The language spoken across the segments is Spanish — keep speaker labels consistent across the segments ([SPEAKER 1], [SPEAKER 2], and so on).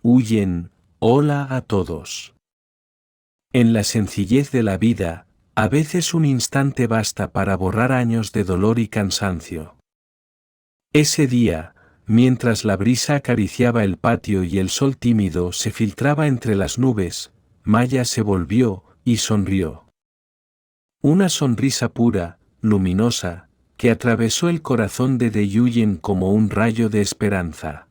[SPEAKER 1] Huyen, hola a todos. En la sencillez de la vida, a veces un instante basta para borrar años de dolor y cansancio. Ese día, mientras la brisa acariciaba el patio y el sol tímido se filtraba entre las nubes, Maya se volvió y sonrió. Una sonrisa pura, luminosa, que atravesó el corazón de Huyen como un rayo de esperanza.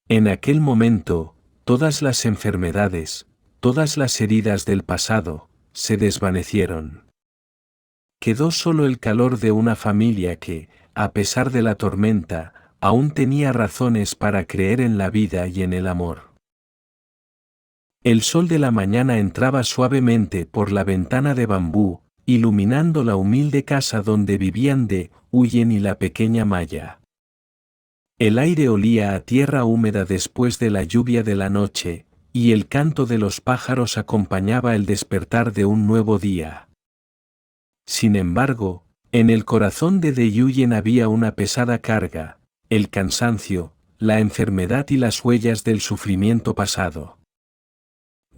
[SPEAKER 1] En aquel momento, todas las enfermedades, todas las heridas del pasado, se desvanecieron. Quedó solo el calor de una familia que, a pesar de la tormenta, aún tenía razones para creer en la vida y en el amor. El sol de la mañana entraba suavemente por la ventana de bambú, iluminando la humilde casa donde vivían Huyen y la pequeña Maya. El aire olía a tierra húmeda después de la lluvia de la noche, y el canto de los pájaros acompañaba el despertar de un nuevo día. Sin embargo, en el corazón de Huyen había una pesada carga, el cansancio, la enfermedad y las huellas del sufrimiento pasado.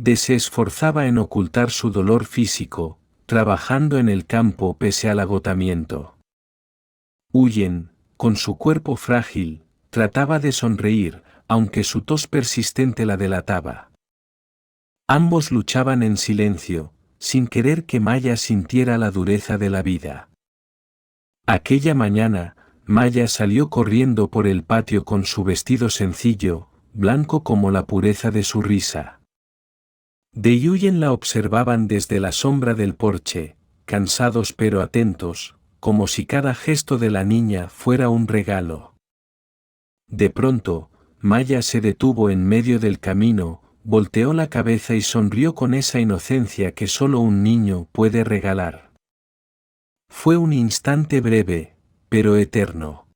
[SPEAKER 1] Se esforzaba en ocultar su dolor físico, trabajando en el campo pese al agotamiento. Huyen, con su cuerpo frágil, trataba de sonreír, aunque su tos persistente la delataba. Ambos luchaban en silencio, sin querer que Maya sintiera la dureza de la vida. Aquella mañana, Maya salió corriendo por el patio con su vestido sencillo, blanco como la pureza de su risa. Huyen la observaban desde la sombra del porche, cansados pero atentos, como si cada gesto de la niña fuera un regalo. De pronto, Maya se detuvo en medio del camino, volteó la cabeza y sonrió con esa inocencia que solo un niño puede regalar. Fue un instante breve, pero eterno.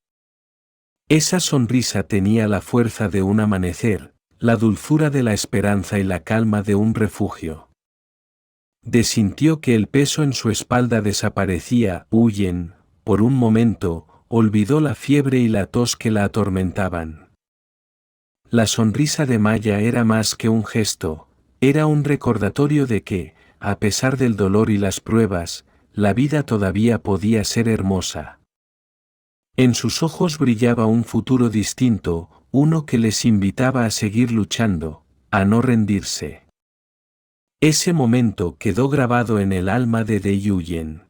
[SPEAKER 1] Esa sonrisa tenía la fuerza de un amanecer, la dulzura de la esperanza y la calma de un refugio. Sintió que el peso en su espalda desaparecía. Huyen, por un momento, olvidó la fiebre y la tos que la atormentaban. La sonrisa de Maya era más que un gesto, era un recordatorio de que, a pesar del dolor y las pruebas, la vida todavía podía ser hermosa. En sus ojos brillaba un futuro distinto, uno que les invitaba a seguir luchando, a no rendirse. Ese momento quedó grabado en el alma de Huyen.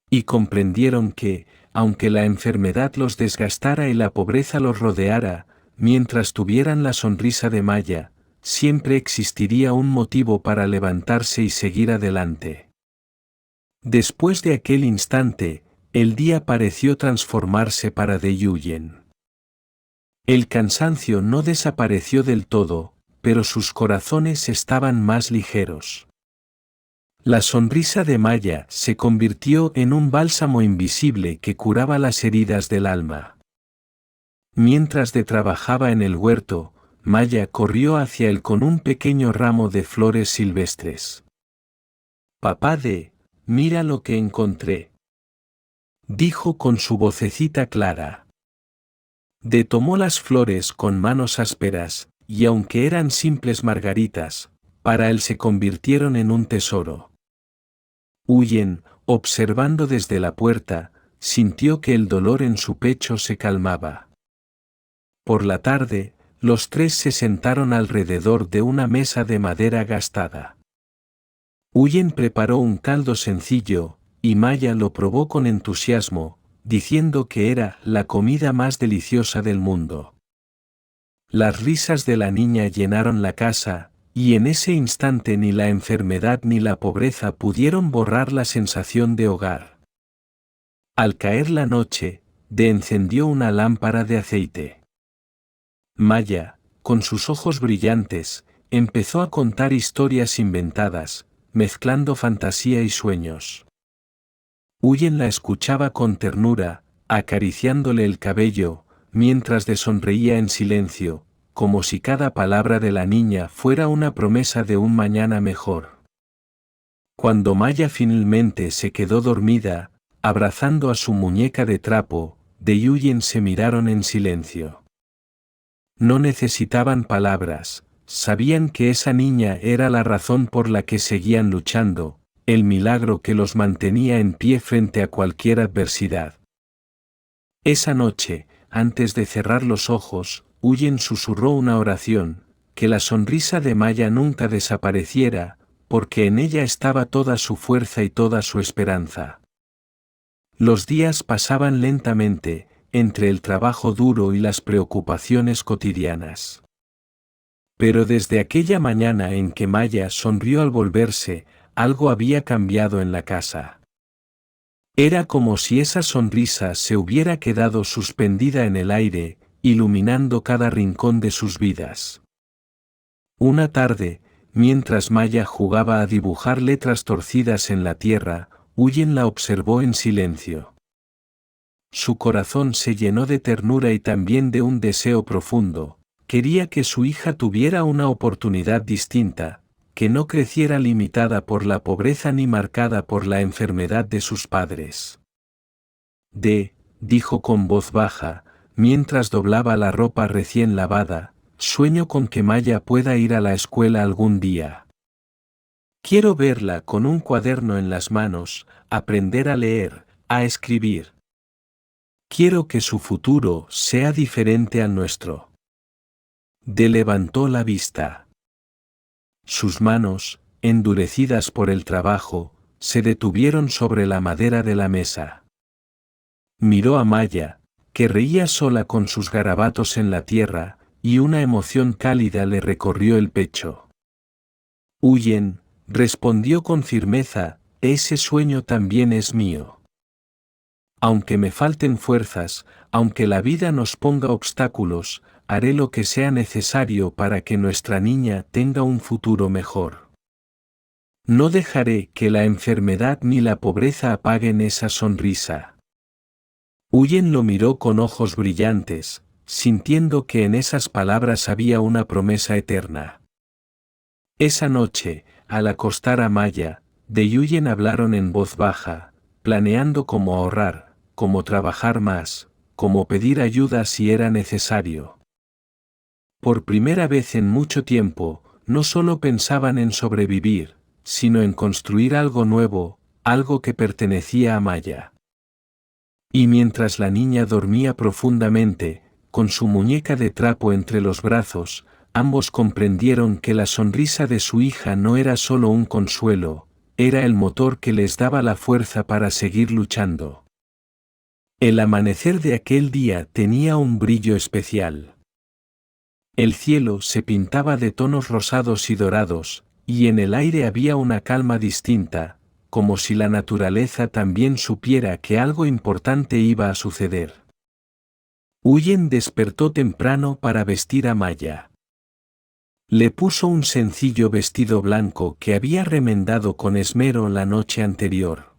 [SPEAKER 1] Y comprendieron que, aunque la enfermedad los desgastara y la pobreza los rodeara, mientras tuvieran la sonrisa de Maya, siempre existiría un motivo para levantarse y seguir adelante. Después de aquel instante, el día pareció transformarse para Huyen. El cansancio no desapareció del todo, pero sus corazones estaban más ligeros. La sonrisa de Maya se convirtió en un bálsamo invisible que curaba las heridas del alma. Mientras trabajaba en el huerto, Maya corrió hacia él con un pequeño ramo de flores silvestres. «Papá mira lo que encontré», dijo con su vocecita clara. Tomó las flores con manos ásperas, y aunque eran simples margaritas, para él se convirtieron en un tesoro. Huyen, observando desde la puerta, sintió que el dolor en su pecho se calmaba. Por la tarde, los tres se sentaron alrededor de una mesa de madera gastada. Huyen preparó un caldo sencillo, y Maya lo probó con entusiasmo, diciendo que era la comida más deliciosa del mundo. Las risas de la niña llenaron la casa, y en ese instante ni la enfermedad ni la pobreza pudieron borrar la sensación de hogar. Al caer la noche, encendió una lámpara de aceite. Maya, con sus ojos brillantes, empezó a contar historias inventadas, mezclando fantasía y sueños. Huyen la escuchaba con ternura, acariciándole el cabello, mientras sonreía en silencio, como si cada palabra de la niña fuera una promesa de un mañana mejor. Cuando Maya finalmente se quedó dormida, abrazando a su muñeca de trapo, Huyen se miraron en silencio. No necesitaban palabras, sabían que esa niña era la razón por la que seguían luchando, el milagro que los mantenía en pie frente a cualquier adversidad. Esa noche, antes de cerrar los ojos, Huyen susurró una oración, que la sonrisa de Maya nunca desapareciera, porque en ella estaba toda su fuerza y toda su esperanza. Los días pasaban lentamente, entre el trabajo duro y las preocupaciones cotidianas. Pero desde aquella mañana en que Maya sonrió al volverse, algo había cambiado en la casa. Era como si esa sonrisa se hubiera quedado suspendida en el aire, iluminando cada rincón de sus vidas. Una tarde, mientras Maya jugaba a dibujar letras torcidas en la tierra, Huyen la observó en silencio. Su corazón se llenó de ternura y también de un deseo profundo. Quería que su hija tuviera una oportunidad distinta, que no creciera limitada por la pobreza ni marcada por la enfermedad de sus padres. Dijo con voz baja, mientras doblaba la ropa recién lavada, sueño con que Maya pueda ir a la escuela algún día. Quiero verla con un cuaderno en las manos, aprender a leer, a escribir. Quiero que su futuro sea diferente al nuestro. Levantó la vista. Sus manos, endurecidas por el trabajo, se detuvieron sobre la madera de la mesa. Miró a Maya, que reía sola con sus garabatos en la tierra, y una emoción cálida le recorrió el pecho. Huyen, respondió con firmeza, ese sueño también es mío. Aunque me falten fuerzas, aunque la vida nos ponga obstáculos, haré lo que sea necesario para que nuestra niña tenga un futuro mejor. No dejaré que la enfermedad ni la pobreza apaguen esa sonrisa. Huyen lo miró con ojos brillantes, sintiendo que en esas palabras había una promesa eterna. Esa noche, al acostar a Maya, y Huyen hablaron en voz baja, planeando cómo ahorrar, cómo trabajar más, cómo pedir ayuda si era necesario. Por primera vez en mucho tiempo, no solo pensaban en sobrevivir, sino en construir algo nuevo, algo que pertenecía a Maya. Y mientras la niña dormía profundamente, con su muñeca de trapo entre los brazos, ambos comprendieron que la sonrisa de su hija no era solo un consuelo, era el motor que les daba la fuerza para seguir luchando. El amanecer de aquel día tenía un brillo especial. El cielo se pintaba de tonos rosados y dorados, y en el aire había una calma distinta, como si la naturaleza también supiera que algo importante iba a suceder. Huyen despertó temprano para vestir a Maya. Le puso un sencillo vestido blanco que había remendado con esmero la noche anterior.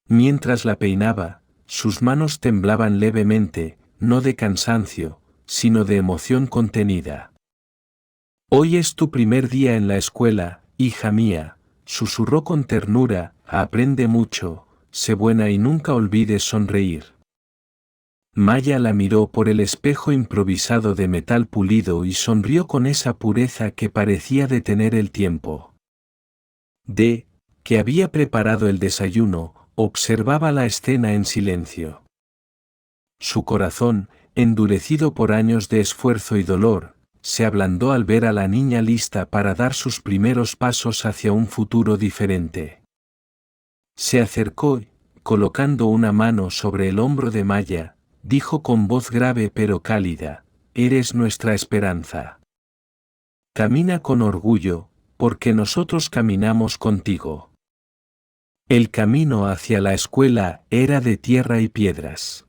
[SPEAKER 1] Mientras la peinaba, sus manos temblaban levemente, no de cansancio, sino de emoción contenida. Hoy es tu primer día en la escuela, hija mía, susurró con ternura, aprende mucho, sé buena y nunca olvides sonreír. Maya la miró por el espejo improvisado de metal pulido y sonrió con esa pureza que parecía detener el tiempo. Que había preparado el desayuno, observaba la escena en silencio. Su corazón, endurecido por años de esfuerzo y dolor, se ablandó al ver a la niña lista para dar sus primeros pasos hacia un futuro diferente. Se acercó y, colocando una mano sobre el hombro de Maya, dijo con voz grave pero cálida, eres nuestra esperanza. Camina con orgullo, porque nosotros caminamos contigo. El camino hacia la escuela era de tierra y piedras.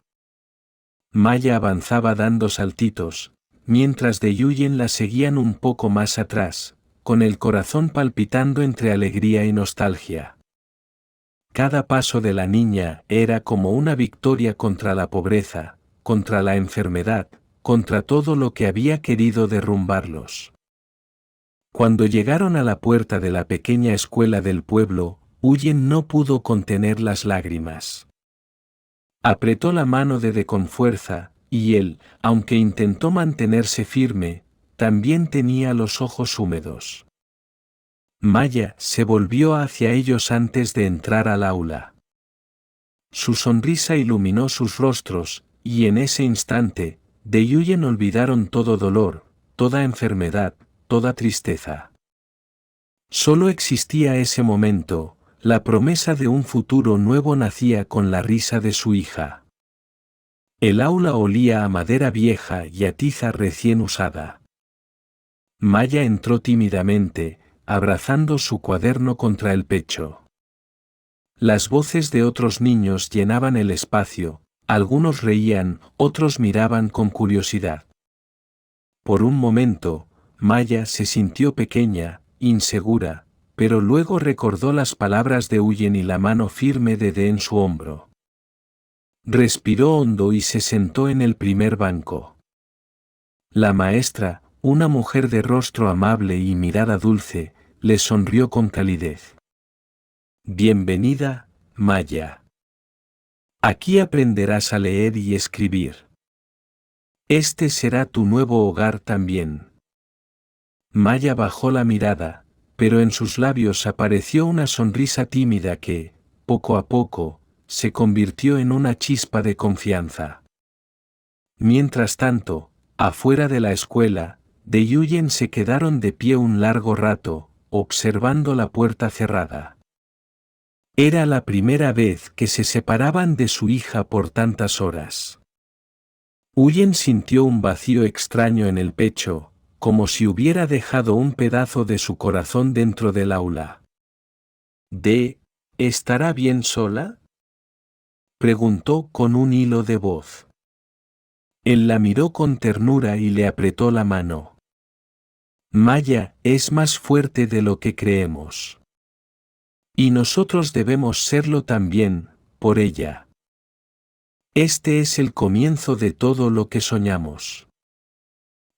[SPEAKER 1] Maya avanzaba dando saltitos, mientras Huyen la seguían un poco más atrás, con el corazón palpitando entre alegría y nostalgia. Cada paso de la niña era como una victoria contra la pobreza, contra la enfermedad, contra todo lo que había querido derrumbarlos. Cuando llegaron a la puerta de la pequeña escuela del pueblo, Huyen no pudo contener las lágrimas. Apretó la mano de con fuerza, y él, aunque intentó mantenerse firme, también tenía los ojos húmedos. Maya se volvió hacia ellos antes de entrar al aula. Su sonrisa iluminó sus rostros, y en ese instante, de Yuyen olvidaron todo dolor, toda enfermedad, toda tristeza. Solo existía ese momento, la promesa de un futuro nuevo nacía con la risa de su hija. El aula olía a madera vieja y a tiza recién usada. Maya entró tímidamente, abrazando su cuaderno contra el pecho. Las voces de otros niños llenaban el espacio, algunos reían, otros miraban con curiosidad. Por un momento, Maya se sintió pequeña, insegura, pero luego recordó las palabras de Huyen y la mano firme de De en su hombro. Respiró hondo y se sentó en el primer banco. La maestra, una mujer de rostro amable y mirada dulce, le sonrió con calidez. Bienvenida, Maya. Aquí aprenderás a leer y escribir. Este será tu nuevo hogar también. Maya bajó la mirada, pero en sus labios apareció una sonrisa tímida que, poco a poco, se convirtió en una chispa de confianza. Mientras tanto, afuera de la escuela, De Yuyen se quedaron de pie un largo rato, observando la puerta cerrada. Era la primera vez que se separaban de su hija por tantas horas. Huyen sintió un vacío extraño en el pecho, como si hubiera dejado un pedazo de su corazón dentro del aula. ¿Estará bien sola?, preguntó con un hilo de voz. Él la miró con ternura y le apretó la mano. Maya es más fuerte de lo que creemos. Y nosotros debemos serlo también, por ella. Este es el comienzo de todo lo que soñamos.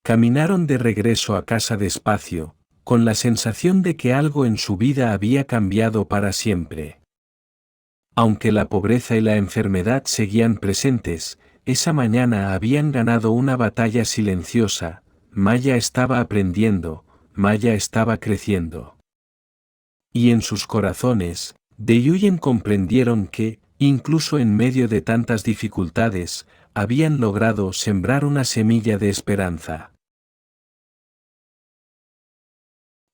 [SPEAKER 1] Caminaron de regreso a casa despacio, con la sensación de que algo en su vida había cambiado para siempre. Aunque la pobreza y la enfermedad seguían presentes, esa mañana habían ganado una batalla silenciosa. Maya estaba aprendiendo, Maya estaba creciendo. Y en sus corazones, De Yuyen comprendieron que, incluso en medio de tantas dificultades, habían logrado sembrar una semilla de esperanza.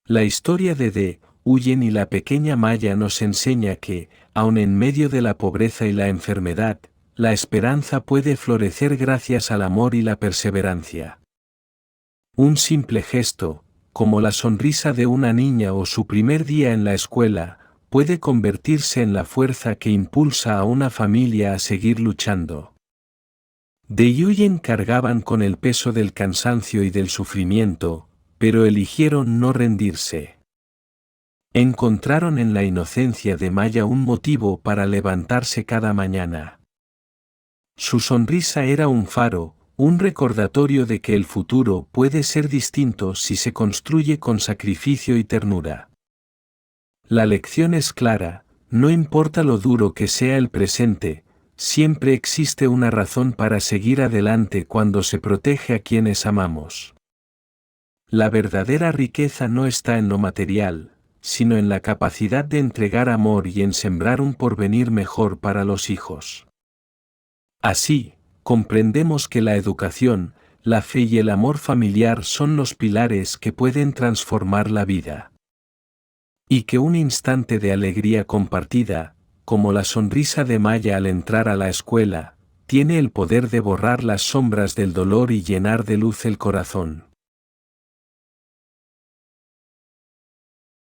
[SPEAKER 1] La historia de Huyen y la pequeña Maya nos enseña que, aun en medio de la pobreza y la enfermedad, la esperanza puede florecer gracias al amor y la perseverancia. Un simple gesto, como la sonrisa de una niña o su primer día en la escuela, puede convertirse en la fuerza que impulsa a una familia a seguir luchando. De Yuyen cargaban con el peso del cansancio y del sufrimiento, pero eligieron no rendirse. Encontraron en la inocencia de Maya un motivo para levantarse cada mañana. Su sonrisa era un faro, un recordatorio de que el futuro puede ser distinto si se construye con sacrificio y ternura. La lección es clara, no importa lo duro que sea el presente, siempre existe una razón para seguir adelante cuando se protege a quienes amamos. La verdadera riqueza no está en lo material, sino en la capacidad de entregar amor y en sembrar un porvenir mejor para los hijos. Así, comprendemos que la educación, la fe y el amor familiar son los pilares que pueden transformar la vida. Y que un instante de alegría compartida, como la sonrisa de Maya al entrar a la escuela, tiene el poder de borrar las sombras del dolor y llenar de luz el corazón.